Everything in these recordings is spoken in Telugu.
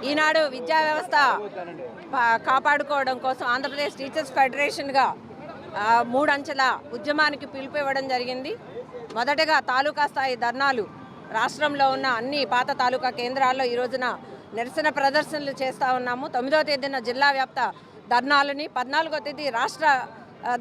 ఈనాడు విద్యా వ్యవస్థ కాపాడుకోవడం కోసం ఆంధ్రప్రదేశ్ టీచర్స్ ఫెడరేషన్గా 3 అంచెల ఉద్యమానికి పిలుపు ఇవ్వడం జరిగింది. మొదటగా తాలూకా స్థాయి ధర్నాలు రాష్ట్రంలో ఉన్న అన్ని పాత తాలూకా కేంద్రాల్లో ఈ రోజున నిరసన ప్రదర్శనలు చేస్తూ ఉన్నాము. 9వ తేదీన జిల్లా వ్యాప్త ధర్నాలని, 14వ తేదీ రాష్ట్ర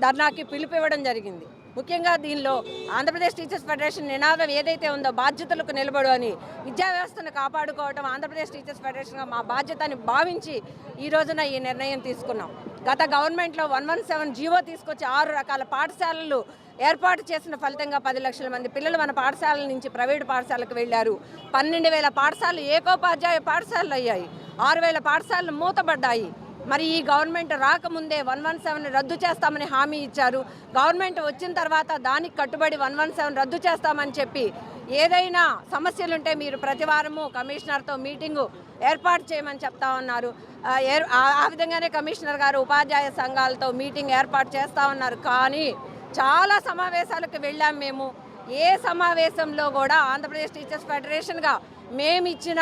ధర్నాకి పిలుపు ఇవ్వడం జరిగింది. ముఖ్యంగా దీనిలో ఆంధ్రప్రదేశ్ టీచర్స్ ఫెడరేషన్ నినాదం ఏదైతే ఉందో బాధ్యతలకు నిలబడు అని, విద్యా వ్యవస్థను కాపాడుకోవడం ఆంధ్రప్రదేశ్ టీచర్స్ ఫెడరేషన్గా మా బాధ్యతని భావించి ఈ రోజున ఈ నిర్ణయం తీసుకున్నాం. గత గవర్నమెంట్లో 117 జీవో తీసుకొచ్చి 6 రకాల పాఠశాలలు ఏర్పాటు చేసిన ఫలితంగా 10 లక్షల మంది పిల్లలు మన పాఠశాలల నుంచి ప్రైవేటు పాఠశాలకు వెళ్ళారు. 12,000 పాఠశాలలు ఏకోపాధ్యాయ పాఠశాలలు అయ్యాయి. 6,000 పాఠశాలలు మూతపడ్డాయి. మరి ఈ గవర్నమెంట్ రాకముందే 117 రద్దు చేస్తామని హామీ ఇచ్చారు. గవర్నమెంట్ వచ్చిన తర్వాత దానికి కట్టుబడి 117 రద్దు చేస్తామని చెప్పి ఏదైనా సమస్యలుంటే మీరు ప్రతి వారము కమిషనర్తో మీటింగు ఏర్పాటు చేయమని చెప్తా ఉన్నారు. ఆ విధంగానే కమిషనర్ గారు ఉపాధ్యాయ సంఘాలతో మీటింగ్ ఏర్పాటు చేస్తూ ఉన్నారు. కానీ చాలా సమావేశాలకు వెళ్ళాం మేము. ఏ సమావేశంలో కూడా ఆంధ్రప్రదేశ్ టీచర్స్ ఫెడరేషన్గా మేము ఇచ్చిన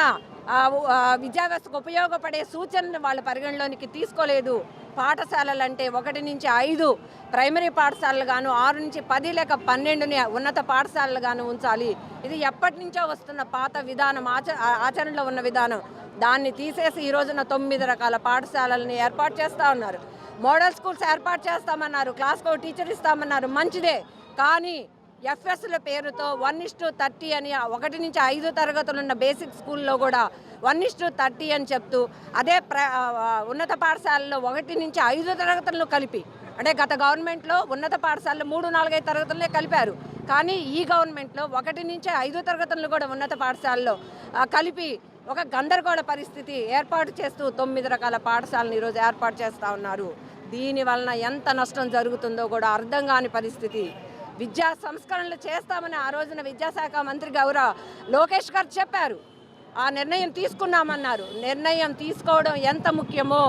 విద్యా వ్యవస్థకు ఉపయోగపడే సూచనలు వాళ్ళు పరిగణలోనికి తీసుకోలేదు. పాఠశాలలు అంటే 1 నుంచి 5 ప్రైమరీ పాఠశాలలు గాను, 6 నుంచి 10 లేక 12 ఉన్నత పాఠశాలలు గాను ఉంచాలి. ఇది ఎప్పటి నుంచో వస్తున్న పాత విధానం, ఆచరణలో ఉన్న విధానం. దాన్ని తీసేసి ఈ రోజున 9 రకాల పాఠశాలల్ని ఏర్పాటు చేస్తూ ఉన్నారు. మోడల్ స్కూల్స్ ఏర్పాటు చేస్తామన్నారు, క్లాస్కో టీచర్ ఇస్తామన్నారు, మంచిదే. కానీ ఎఫ్ఎస్ల పేరుతో 1:30 అని 1 నుంచి 5 తరగతులు ఉన్న బేసిక్ స్కూల్లో కూడా 1:30 అని చెప్తూ, అదే ఉన్నత పాఠశాలలో 1 నుంచి 5 తరగతులను కలిపి, అంటే గత గవర్నమెంట్లో ఉన్నత పాఠశాలలో 3, 4, 5 తరగతులనే కలిపారు. కానీ ఈ గవర్నమెంట్లో 1 నుంచి 5 తరగతులను కూడా ఉన్నత పాఠశాలలో కలిపి ఒక గందరగోళ పరిస్థితి ఏర్పాటు చేస్తూ 9 రకాల పాఠశాలను ఈరోజు ఏర్పాటు చేస్తూ ఉన్నారు. దీనివలన ఎంత నష్టం జరుగుతుందో కూడా అర్థం కాని పరిస్థితి. విద్యా సంస్కరణలు చేస్తామని ఆ రోజున విద్యాశాఖ మంత్రి గౌరవ లోకేష్ గారు చెప్పారు. ఆ నిర్ణయం తీసుకున్నామన్నారు. నిర్ణయం తీసుకోవడం ఎంత ముఖ్యమో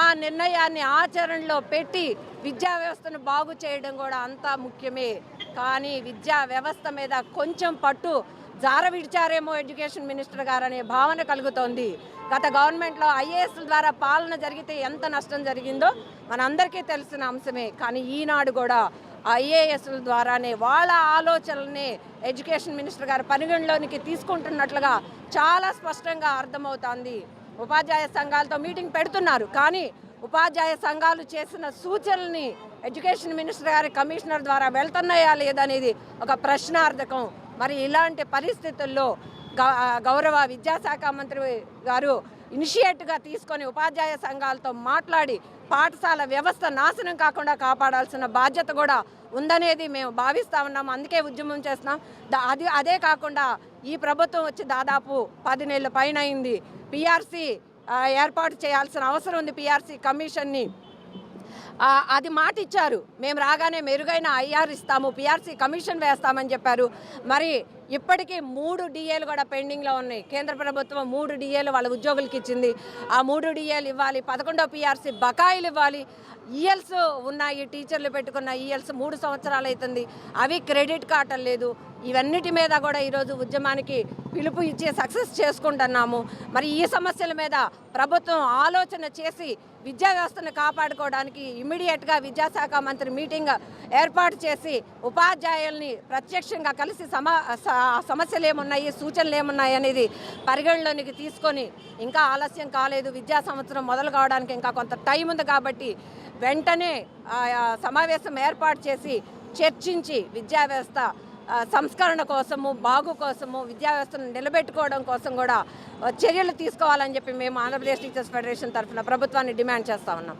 ఆ నిర్ణయాన్ని ఆచరణలో పెట్టి విద్యా వ్యవస్థను బాగు చేయడం కూడా అంత ముఖ్యమే. కానీ విద్యా వ్యవస్థ మీద కొంచెం పట్టు జార విడిచారేమో ఎడ్యుకేషన్ మినిస్టర్ గారు అనే భావన కలుగుతోంది. గత గవర్నమెంట్లో ఐఏఎస్ల ద్వారా పాలన జరిగితే ఎంత నష్టం జరిగిందో మనందరికీ తెలిసిన అంశమే. కానీ ఈనాడు కూడా ఐఏఎస్ల ద్వారానే వాళ్ళ ఆలోచనల్ని ఎడ్యుకేషన్ మినిస్టర్ గారు పరిగణలోనికి తీసుకుంటున్నట్లుగా చాలా స్పష్టంగా అర్థమవుతోంది. ఉపాధ్యాయ సంఘాలతో మీటింగ్ పెడుతున్నారు. కానీ ఉపాధ్యాయ సంఘాలు చేసిన సూచనల్ని ఎడ్యుకేషన్ మినిస్టర్ గారి కమిషనర్ ద్వారా వెళ్తున్నాయా లేదనేది ఒక ప్రశ్నార్థకం. మరి ఇలాంటి పరిస్థితుల్లో గౌరవ విద్యాశాఖ మంత్రి గారు ఇనిషియేటివ్గా తీసుకొని ఉపాధ్యాయ సంఘాలతో మాట్లాడి పాఠశాల వ్యవస్థ నాశనం కాకుండా కాపాడాల్సిన బాధ్యత కూడా ఉందనేది మేము భావిస్తూ ఉన్నాము. అందుకే ఉద్యమం చేస్తున్నాం. అదే కాకుండా ఈ ప్రభుత్వం వచ్చి దాదాపు 10 నెలల పైన అయింది. పిఆర్సీ ఏర్పాటు చేయాల్సిన అవసరం ఉంది. పిఆర్సీ కమిషన్ని అది మాట ఇచ్చారు. మేము రాగానే మెరుగైన ఐఆర్ ఇస్తాము, పిఆర్సీ కమిషన్ వేస్తామని చెప్పారు. మరి ఇప్పటికీ 3 డిఏలు కూడా పెండింగ్లో ఉన్నాయి. కేంద్ర ప్రభుత్వం 3 డిఏలు వాళ్ళ ఉద్యోగులకి ఇచ్చింది. ఆ 3 డిఏలు ఇవ్వాలి. 11వ పిఆర్సీ బకాయిలు ఇవ్వాలి. ఈఎల్స్ ఉన్నాయి, టీచర్లు పెట్టుకున్న ఈఎల్స్ 3 సంవత్సరాలు అవుతుంది, అవి క్రెడిట్ కార్డు లేదు. ఇవన్నిటి మీద కూడా ఈరోజు ఉద్యమానికి పిలుపు ఇచ్చి సక్సెస్ చేసుకుంటున్నాము. మరి ఈ సమస్యల మీద ప్రభుత్వం ఆలోచన చేసి విద్యా వ్యవస్థను కాపాడుకోవడానికి ఇమ్మీడియట్గా విద్యాశాఖ మంత్రి మీటింగ్ ఏర్పాటు చేసి ఉపాధ్యాయుల్ని ప్రత్యక్షంగా కలిసి సమస్యలు ఏమున్నాయి, సూచనలు ఏమున్నాయి అనేది పరిగణలోనికి తీసుకొని, ఇంకా ఆలస్యం కాలేదు, విద్యా సంవత్సరం మొదలు కావడానికి ఇంకా కొంత టైం ఉంది కాబట్టి వెంటనే సమావేశం ఏర్పాటు చేసి చర్చించి విద్యా వ్యవస్థ సంస్కరణ కోసము, బాగు కోసము, విద్యా వ్యవస్థను నిలబెట్టుకోవడం కోసం కూడా చర్యలు తీసుకోవాలని చెప్పి మేము ఆంధ్రప్రదేశ్ టీచర్స్ ఫెడరేషన్ తరఫున ప్రభుత్వాన్ని డిమాండ్ చేస్తూ ఉన్నాం.